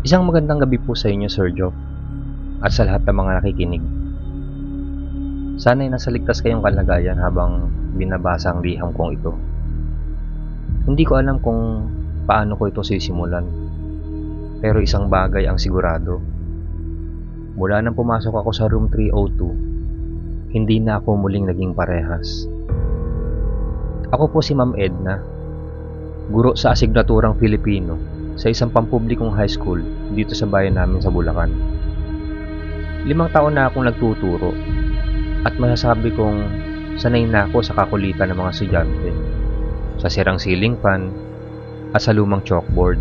Isang magandang gabi po sa inyo, Sir Joe, at sa lahat ng mga nakikinig. Sana'y nasa ligtas kayong kalagayan habang binabasa ang liham kong ito. Hindi ko alam kung paano ko ito sisimulan, pero isang bagay ang sigurado. Mula nang pumasok ako sa room 302, hindi na ako muling naging parehas. Ako po si Ma'am Edna, guro sa asignaturang Filipino sa isang pampublikong high school dito sa bayan namin sa Bulacan. 5 taon na akong nagtuturo at masasabi kong sanay na ako sa kakulitan ng mga estudyante, sa sirang ceiling fan at sa lumang chalkboard.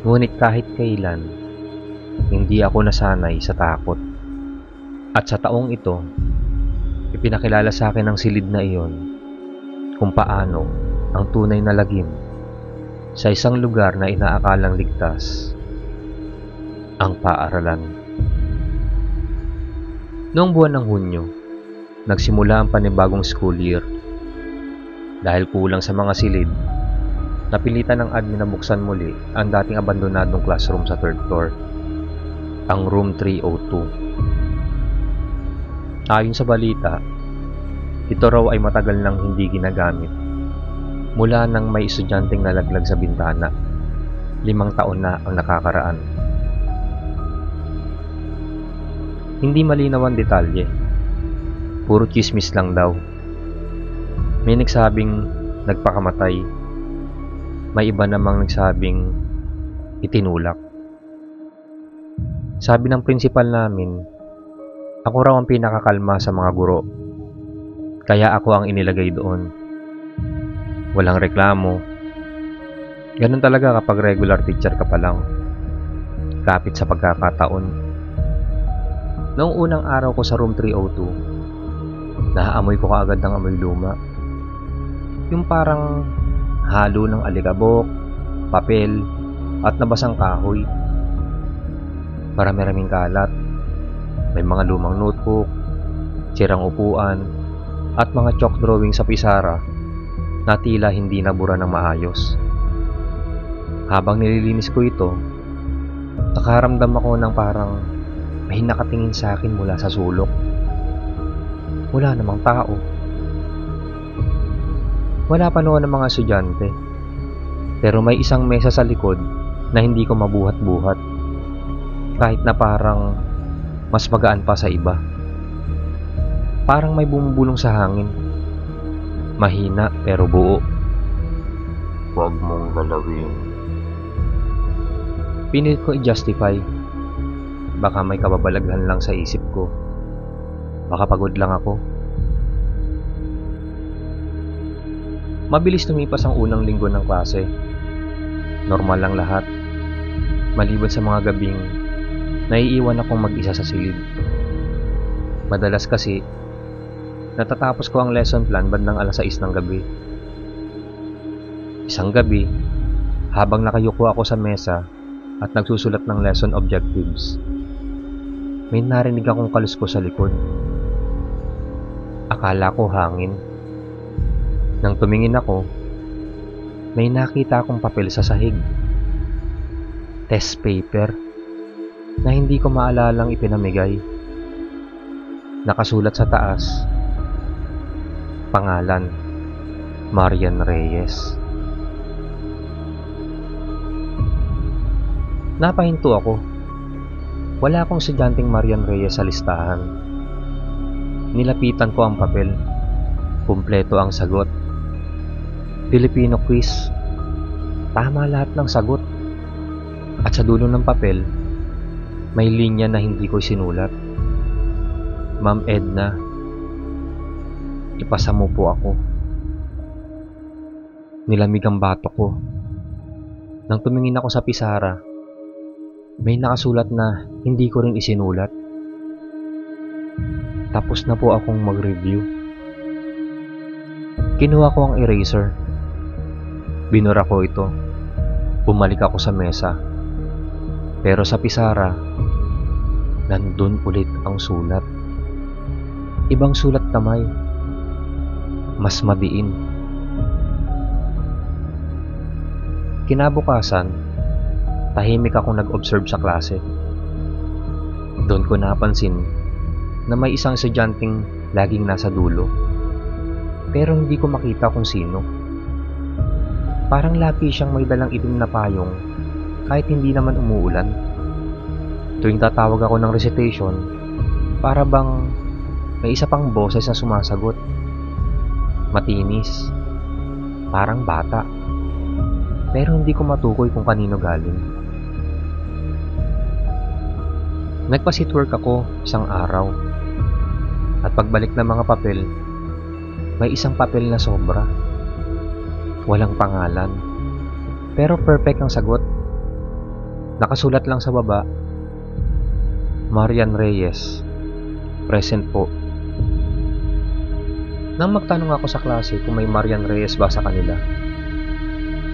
Ngunit kahit kailan, hindi ako nasanay sa takot. At sa taong ito, ipinakilala sa akin ng silid na iyon kung paano ang tunay na lagim sa isang lugar na inaakalang ligtas, ang paaralan. Noong buwan ng Hunyo, nagsimula ang panibagong school year. Dahil kulang sa mga silid, napilitan ng admin na buksan muli ang dating abandonadong classroom sa 3rd floor, ang room 302. Ayon sa balita, ito raw ay matagal nang hindi ginagamit mula nang may estudyanteng nalaglag sa bintana. 5 taon na ang nakakaraan. Hindi malinaw ang detalye. Puro chismis lang daw. May nagsabing nagpakamatay. May iba namang nagsabing itinulak. Sabi ng principal namin, ako raw ang pinakakalma sa mga guro. Kaya ako ang inilagay doon. Walang reklamo. Ganun talaga kapag regular teacher ka pa lang. Kapit sa pagkakataon. Noong unang araw ko sa room 302, naamoy ko kaagad ng amoy luma. Yung parang halo ng alikabok, papel, at nabasang kahoy. Marami-raming kalat. May mga lumang notebook, sirang upuan, at mga chalk drawing sa pisara na tila hindi nabura ng maayos. Habang nililinis ko ito, nakaramdam ako ng parang may nakatingin sa akin mula sa sulok. Wala namang tao. Wala pa noon ang mga estudyante, pero may isang mesa sa likod na hindi ko mabuhat-buhat, kahit na parang mas magaan pa sa iba. Parang may bumubulong sa hangin. Mahina pero buo. Huwag mong galawin. Pinilit ko i-justify. Baka may kababalaghan lang sa isip ko. Baka pagod lang ako. Mabilis tumipas ang unang linggo ng klase. Normal lang lahat. Maliban sa mga gabing naiiwan akong mag-isa sa silid. Madalas kasi natatapos ko ang lesson plan bandang 6:00 ng gabi. Isang gabi, habang nakayuko ako sa mesa at nagsusulat ng lesson objectives, may narinig akong kaluskos sa likod. Akala ko hangin. Nang tumingin ako, may nakita akong papel sa sahig. Test paper na hindi ko maalalang ipinamigay. Nakasulat sa taas, pangalan, Marian Reyes. Napahinto ako. Wala akong estudyanteng Marian Reyes sa listahan. Nilapitan ko ang papel. Kumpleto ang sagot. Filipino quiz. Tama lahat ng sagot. At sa dulo ng papel, may linya na hindi ko sinulat. Ma'am Edna, ipasa mo po ako. Nilamig ang batok ko. Nang tumingin ako sa pisara, may nakasulat na hindi ko rin isinulat. Tapos na po akong mag-review. Kinuha ko ang eraser. Binura ko ito. Bumalik ako sa mesa. Pero sa pisara, nandun ulit ang sulat. Ibang sulat kamay. Mas madiin. Kinabukasan, Tahimik akong nag-observe sa klase. Doon ko napansin na may isang estudyanteng laging nasa dulo. Pero hindi ko makita kung sino. Parang lagi siyang may dalang itim na payong kahit hindi naman umuulan. Tuwing tatawag ako ng recitation, para bang may isa pang boses na sumasagot. Matinis. Parang bata. Pero hindi ko matukoy kung kanino galing. Nagpa-sitwork ako isang araw. At pagbalik ng mga papel, may isang papel na sobra. Walang pangalan. Pero perfect ang sagot. Nakasulat lang sa baba, Marian Reyes, present po. Nang magtanong ako sa klase kung may Marian Reyes ba sa kanila,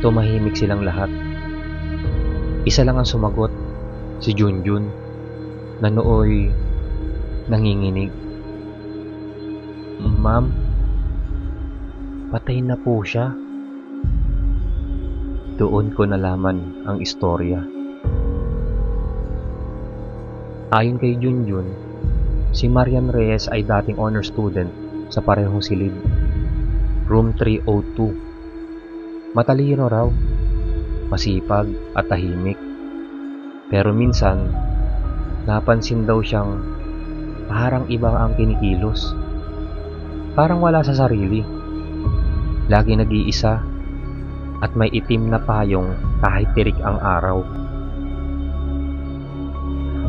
tumahimik silang lahat. Isa lang ang sumagot, si Junjun, na nooy nanginginig. Ma'am, patay na po siya. Doon ko nalaman ang istorya. Ayon kay Junjun, si Marian Reyes ay dating honor student sa parehong silid, room 302. Matalino raw, masipag at tahimik. Pero minsan, napansin daw siyang parang iba ang kinikilos. Parang wala sa sarili. Lagi nag-iisa at may itim na payong kahit tirik ang araw.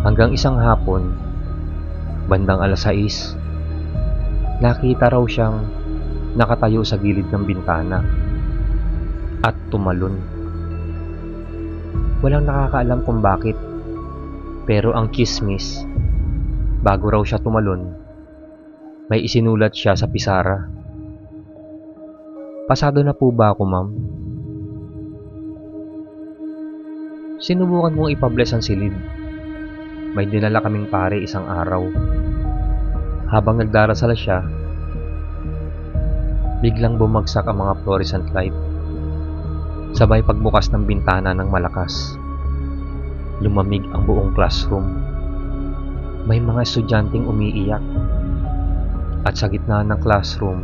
Hanggang isang hapon, bandang 6:00, nakita raw siyang nakatayo sa gilid ng bintana at tumalon. Walang nakakaalam kung bakit, pero ang chismis, bago raw siya tumalon, may isinulat siya sa pisara. Pasado na po ba ako, ma'am? Sinubukan kong ipabless ang silid. May dinala kaming pare isang araw. Habang nagdarasal siya, biglang bumagsak ang mga fluorescent light. Sabay pagbukas ng bintana ng malakas. Lumamig ang buong classroom. May mga estudyanteng umiiyak. At sa gitna ng classroom,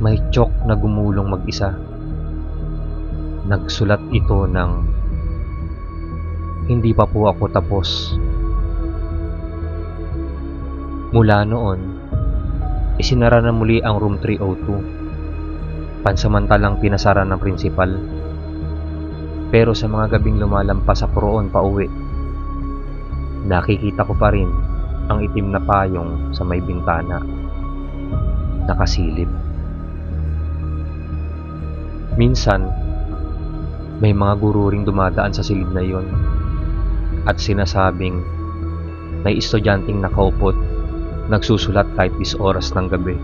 may tiyok na gumulong mag-isa. Nagsulat ito ng, "Hindi pa po ako tapos." Mula noon, isinara na muli ang room 302. Pansamantalang pinasara ng prinsipal. Pero sa mga gabing lumalampas ako roon pauwi, nakikita ko pa rin ang itim na payong sa may bintana. Nakasilip. Minsan, may mga guro ring dumadaan sa silid na iyon at sinasabing may estudyanteng nakaupot, nagsusulat kahit 10 oras ng gabi.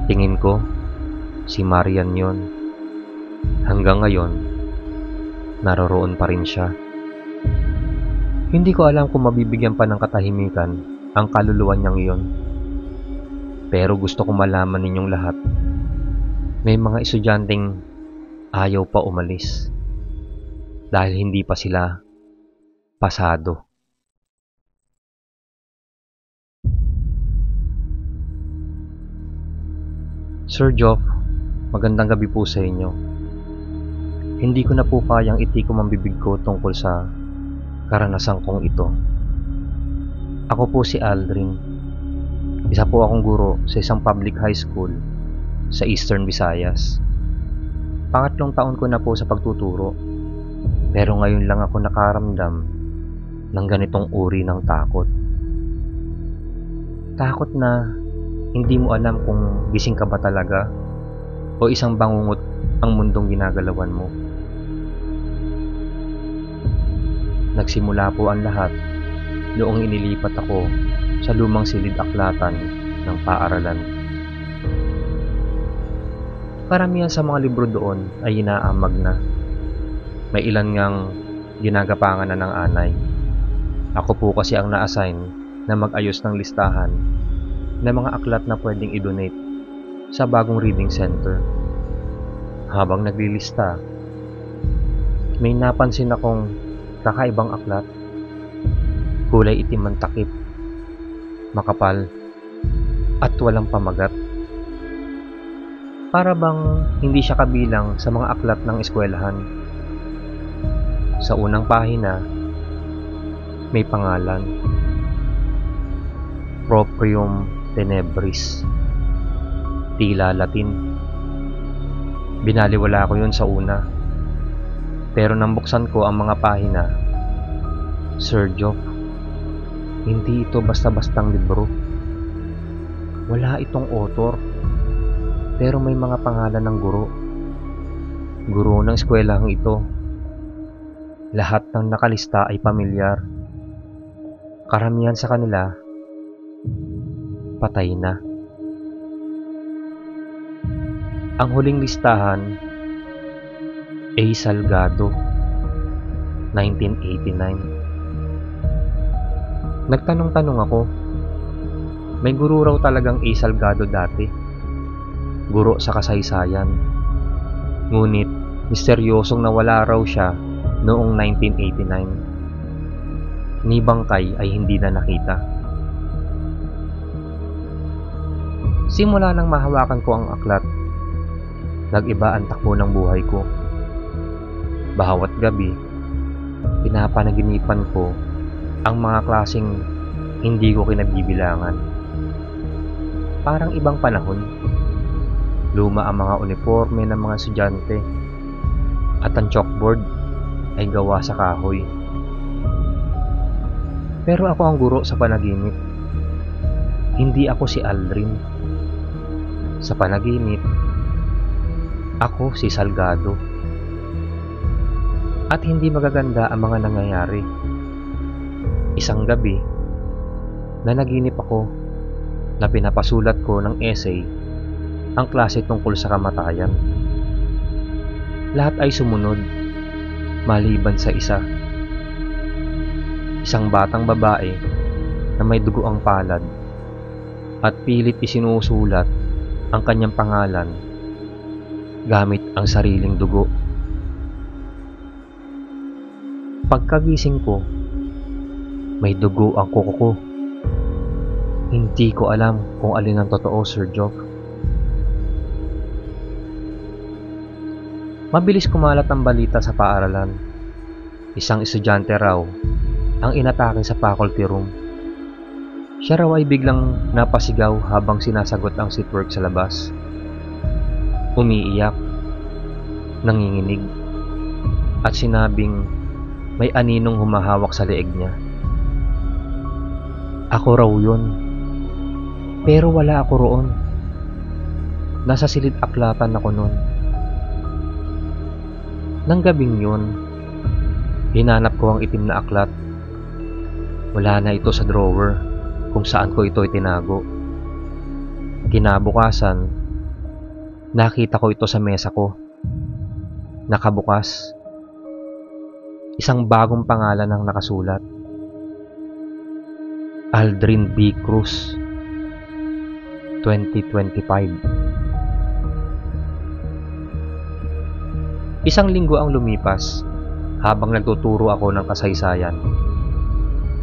Tingin ko, si Marian yon. Hanggang ngayon, naroroon pa rin siya. Hindi ko alam kung mabibigyan pa ng katahimikan ang kaluluwa niyang iyon. Pero gusto ko malaman ninyong lahat, may mga estudyanteng ayaw pa umalis dahil hindi pa sila pasado. Sir Joff, magandang gabi po sa inyo. Hindi ko na po kayang itikom ang bibig ko tungkol sa karanasan kong ito. Ako po si Aldrin. Isa po akong guro sa isang public high school sa Eastern Visayas. Pangatlong taon ko na po sa pagtuturo. Pero ngayon lang ako nakaramdam ng ganitong uri ng takot. Takot na hindi mo alam kung gising ka ba talaga o isang bangungot ang mundong ginagalawan mo. Nagsimula po ang lahat noong inilipat ako sa lumang silid aklatan ng paaralan. Karamihan sa mga libro doon ay inaamag na. May ilan ngang ginagapangan na ng anay. Ako po kasi ang na-assign na mag-ayos ng listahan ng mga aklat na pwedeng i-donate sa bagong reading center. Habang naglilista, may napansin akong kakaibang aklat. Kulay itim ang takip, makapal, at walang pamagat. Para bang hindi siya kabilang sa mga aklat ng eskwelahan. Sa unang pahina, may pangalan, Proprium Tenebris, tila Latin. Binaliwala ko yun sa una, pero nang buksan ko ang mga pahina, Sir Jock, hindi ito basta-bastang libro. Wala itong author, pero may mga pangalan ng guro. Guro ng eskwelahang ito. Lahat ng nakalista ay pamilyar. Karamihan sa kanila, patay na. Ang huling listahan, A. Salgado, 1989. Nagtanong-tanong ako, may guro raw talagang A. Salgado dati. Guro sa kasaysayan. Ngunit, misteryosong nawala raw siya noong 1989. Ni bangkay ay hindi na nakita. Simula nang mahawakan ko ang aklat, nag-iba ang takbo ng buhay ko. Bawat gabi, pinapanaginipan ko ang mga klaseng hindi ko kinabibilangan. Parang ibang panahon. Luma ang mga uniforme ng mga estudyante at ang chalkboard ay gawa sa kahoy. Pero ako ang guro sa panaginip. Hindi ako si Aldrin. Sa panaginip, ako si Salgado. At hindi magaganda ang mga nangyayari. Isang gabi, nanaginip ako na pinapasulat ko ng essay ang klase tungkol sa kamatayan. Lahat ay sumunod, maliban sa isa. Isang batang babae na may dugo ang palad at pilit isinusulat ang kanyang pangalan gamit ang sariling dugo. Pagkagising ko, may dugo ang kuko ko. Hindi ko alam kung alin ang totoo, Sir Jock. Mabilis kumalat ang balita sa paaralan. Isang estudyante raw ang inatake sa faculty room. Siya raw ay biglang napasigaw habang sinasagot ang seatwork sa labas. Umiiyak, nanginginig, at sinabing may aninong humahawak sa leeg niya. Ako raw yun. Pero wala ako roon. Nasa silid aklatan ako noon. Nang gabing yun, hinanap ko ang itim na aklat. Wala na ito sa drawer kung saan ko ito itinago. Kinabukasan, nakita ko ito sa mesa ko. Nakabukas. Isang bagong pangalan ang nakasulat. Aldrin B. Cruz, 2025. Isang linggo ang lumipas habang nagtuturo ako ng kasaysayan.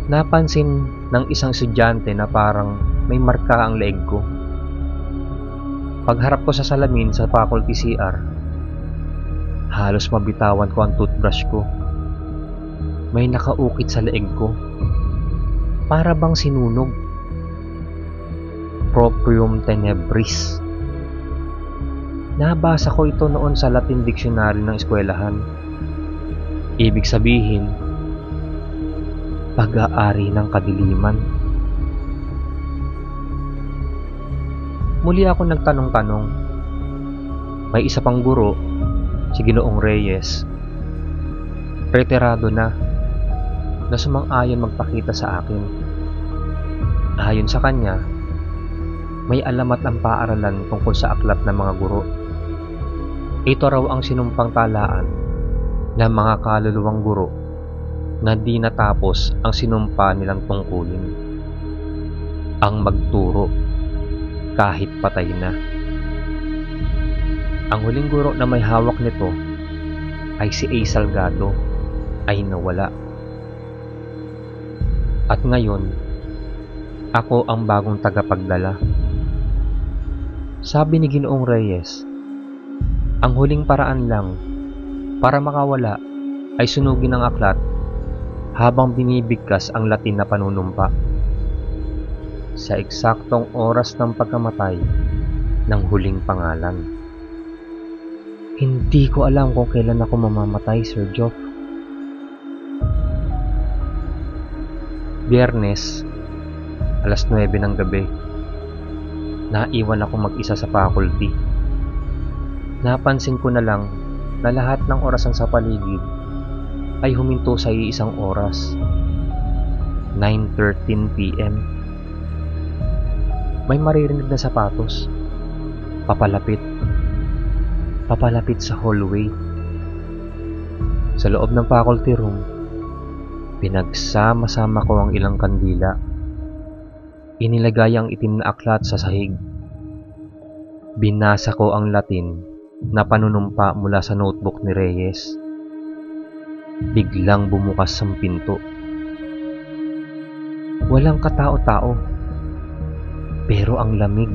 Napansin ng isang estudyante na parang may marka ang leeg ko. Pagharap ko sa salamin sa faculty CR, halos mabitawan ko ang toothbrush ko. May nakaukit sa leeg ko. Para bang sinunog. Proprium Tenebris. Nabasa ko ito noon sa Latin Dictionary ng eskwelahan. Ibig sabihin, pag-aari ng kadiliman. Muli ako nagtanong-tanong. May isa pang guro, si Ginoong Reyes. Retirado na sumang-ayon magpakita sa akin. Ayon sa kanya, may alamat ang paaralan tungkol sa aklat ng mga guro. Ito raw ang sinumpang talaan ng mga kaluluwang guro na di natapos ang sinumpa nilang tungkulin. Ang magturo kahit patay na. Ang huling guro na may hawak nito ay si A. Salgado ay nawala. At ngayon, ako ang bagong tagapagdala. Sabi ni Ginoong Reyes, ang huling paraan lang para makawala ay sunugin ang aklat habang binibigkas ang Latin na panunumpa. Sa eksaktong oras ng pagkamatay ng huling pangalan. Hindi ko alam kung kailan ako mamamatay, Sir Joff. Biyernes, alas 9 ng gabi. Naiwan ako mag-isa sa faculty. Napansin ko na lang na lahat ng orasan sa paligid ay huminto sa iisang oras. 9:13 p.m. May maririnig na sapatos. Papalapit sa hallway. Sa loob ng faculty room, pinagsama-sama ko ang ilang kandila. Inilagay ang itim na aklat sa sahig. Binasa ko ang Latin na panunumpa mula sa notebook ni Reyes. Biglang bumukas ang pinto. Walang katao-tao, pero ang lamig.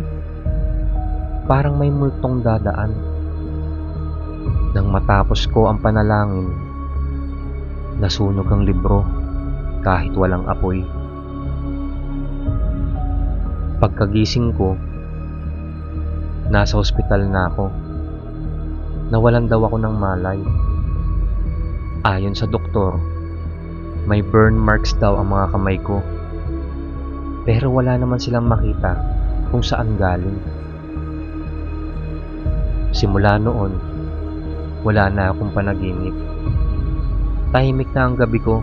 Parang may multong dadaan. Nang matapos ko ang panalangin, nasunog ang libro kahit walang apoy. Pagkagising ko, nasa ospital na ako. Nawalan daw ako ng malay. Ayon sa doktor, may burn marks daw ang mga kamay ko. Pero wala naman silang makita kung saan galing. Simula noon, wala na akong panaginip. Tahimik na ang gabi ko.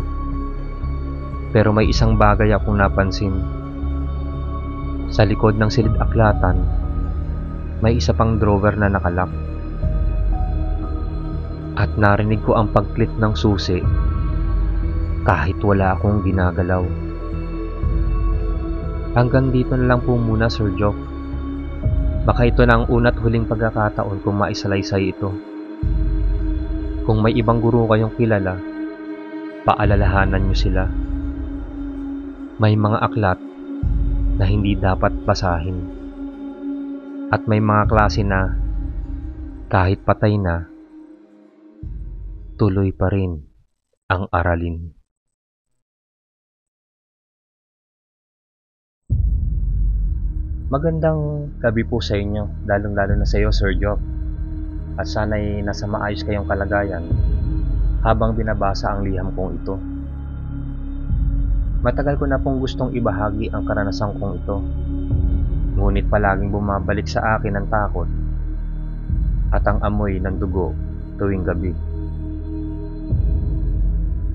Pero may isang bagay akong napansin. Sa likod ng silid-aklatan, may isa pang drawer na nakalock. At narinig ko ang pag-click ng susi kahit wala akong ginagalaw. Hanggang dito na lang po muna, Sir Joff. Baka ito na ang una't huling pagkakataon kung maisalaysay ito. Kung may ibang guro kayong kilala, paalalahanan nyo sila. May mga aklat na hindi dapat basahin. At may mga klase na kahit patay na, tuloy pa rin ang aralin. Magandang gabi po sa inyo, lalong-lalo na sa iyo, Sir Joff. At sana'y nasa maayos kayong kalagayan habang binabasa ang liham kong ito. Matagal ko na pong gustong ibahagi ang karanasan kong ito. Ngunit palaging bumabalik sa akin ang takot at ang amoy ng dugo tuwing gabi.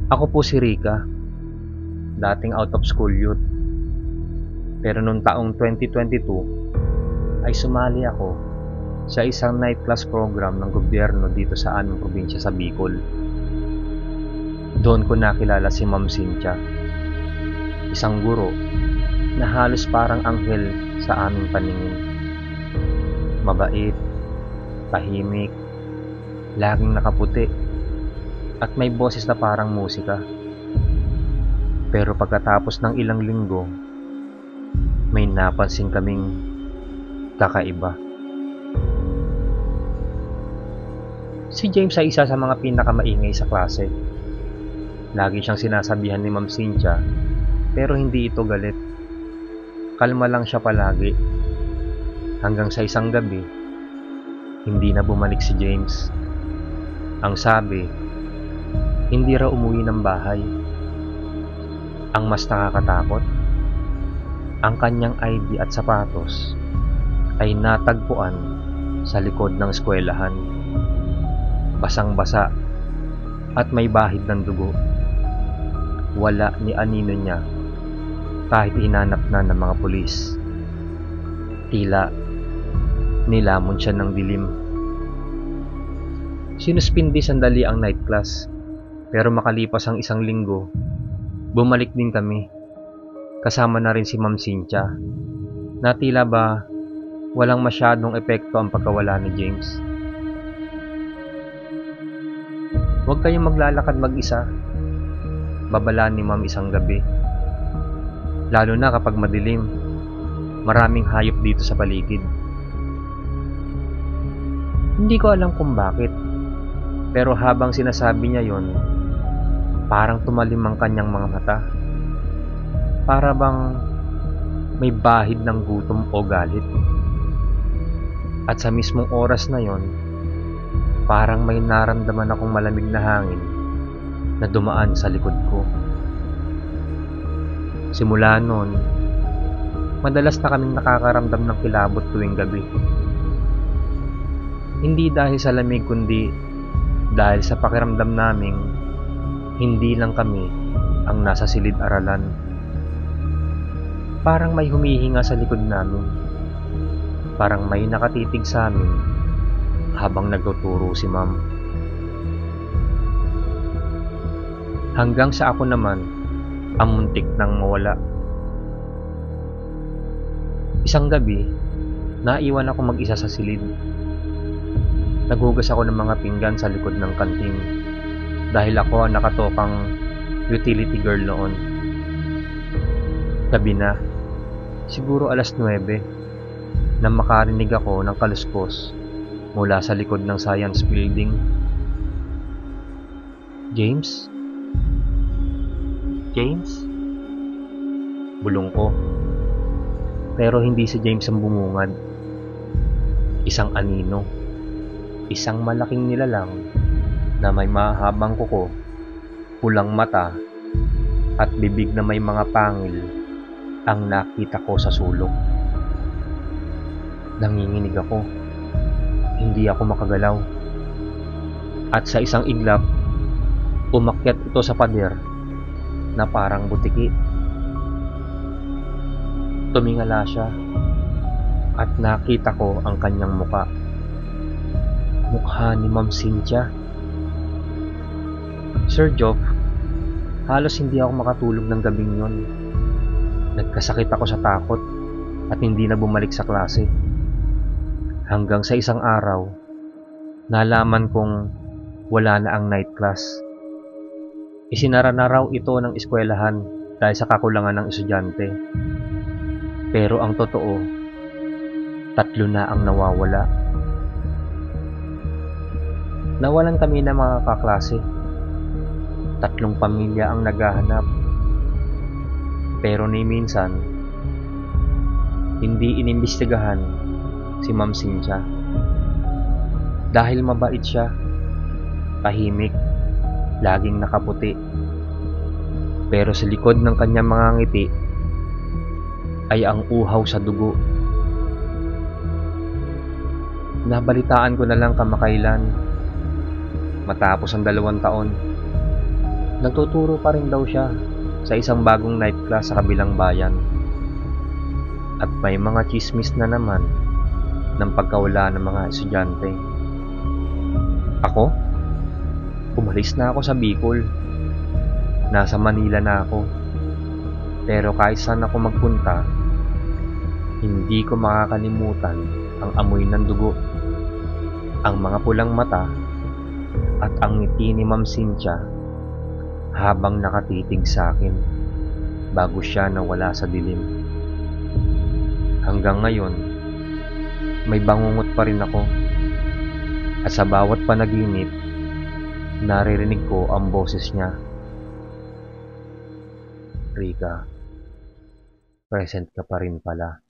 Ako po si Rica, dating out of school youth. Pero noong taong 2022 ay sumali ako sa isang night class program ng gobyerno dito sa aming probinsya sa Bicol. Doon ko nakilala si Ma'am Cynthia, isang guro na halos parang anghel sa aming paningin. Mabait, tahimik, laging nakaputi, at may boses na parang musika. Pero pagkatapos ng ilang linggo, may napansin kaming kakaiba. Si James ay isa sa mga pinakamaingay sa klase. Lagi siyang sinasabihan ni Ma'am Cynthia, pero hindi ito galit. Kalma lang siya palagi. Hanggang sa isang gabi, hindi na bumalik si James. Ang sabi, hindi raw umuwi ng bahay. Ang mas nakakatakot, ang kanyang ID at sapatos ay natagpuan sa likod ng eskwelahan. Basang-basa at may bahid ng dugo. Wala ni anino niya kahit hinanap na ng mga pulis. Tila nilamon siya ng dilim. Sinuspindi sandali ang night class, pero makalipas ang isang linggo, bumalik din kami. Kasama na rin si Ma'am Cynthia, na tila ba walang masyadong epekto ang pagkawala ni James. Huwag kayong maglalakad mag-isa, babalaan ni Ma'am isang gabi. Lalo na kapag madilim, maraming hayop dito sa paligid. Hindi ko alam kung bakit, pero habang sinasabi niya yon, parang tumalim ang kanyang mga mata. Para bang may bahid ng gutom o galit. At sa mismong oras na yon, parang may naramdaman akong malamig na hangin na dumaan sa likod ko. Simula noon, madalas na kaming nakakaramdam ng kilabot tuwing gabi. Hindi dahil sa lamig kundi dahil sa pakiramdam naming hindi lang kami ang nasa silid-aralan. Parang may humihinga sa likod namin. Parang may nakatitig sa amin habang nagtuturo si Ma'am. Hanggang sa ako naman ang muntik nang mawala. Isang gabi, naiwan ako mag-isa sa silid. Naghugas ako ng mga pinggan sa likod ng kantin dahil ako ang nakatokang utility girl noon. Gabi na, siguro 9:00, nang makarinig ako ng kaluskos mula sa likod ng science building. James? James? Bulong ko. Pero hindi si James ang bumungad. Isang anino. Isang malaking nilalang na may mahabang kuko, pulang mata, at bibig na may mga pangil ang nakita ko sa sulok. Nanginginig ako. Hindi ako makagalaw. At sa isang iglap, umakyat ito sa pader na parang butiki. Tumingala siya at nakita ko ang kanyang muka. Mukha ni Ma'am Cynthia. Sir Joff, halos hindi ako makatulog ng gabing yon. Nagkasakit ako sa takot at hindi na bumalik sa klase. Hanggang sa isang araw, nalaman kong wala na ang night class. Isinara na raw ito ng eskwelahan dahil sa kakulangan ng estudyante. Pero ang totoo, 3 na ang nawawala. Nawalan kami ng mga kaklase. 3 pamilya ang naghahanap. Pero ni minsan, hindi inimbestigahan si Ma'am Cynthia. Dahil mabait siya, tahimik, laging nakaputi. Pero sa likod ng kanyang mga ngiti ay ang uhaw sa dugo. Nabalitaan ko na lang kamakailan, matapos ang 2 taon, nagtuturo pa rin daw siya sa isang bagong night class sa kabilang bayan. At may mga chismis na naman ng pagkawala ng mga estudyante. Ako? Umalis na ako sa Bicol. Nasa Manila na ako. Pero kahit saan ako magpunta, hindi ko makakalimutan ang amoy ng dugo, ang mga pulang mata, at ang ngiti ni Ma'am Cynthia habang nakatitig sa akin bago siya nawala sa dilim. Hanggang ngayon, may bangungot pa rin ako, at sa bawat panaginip, naririnig ko ang boses niya. Rika, present ka pa rin pala.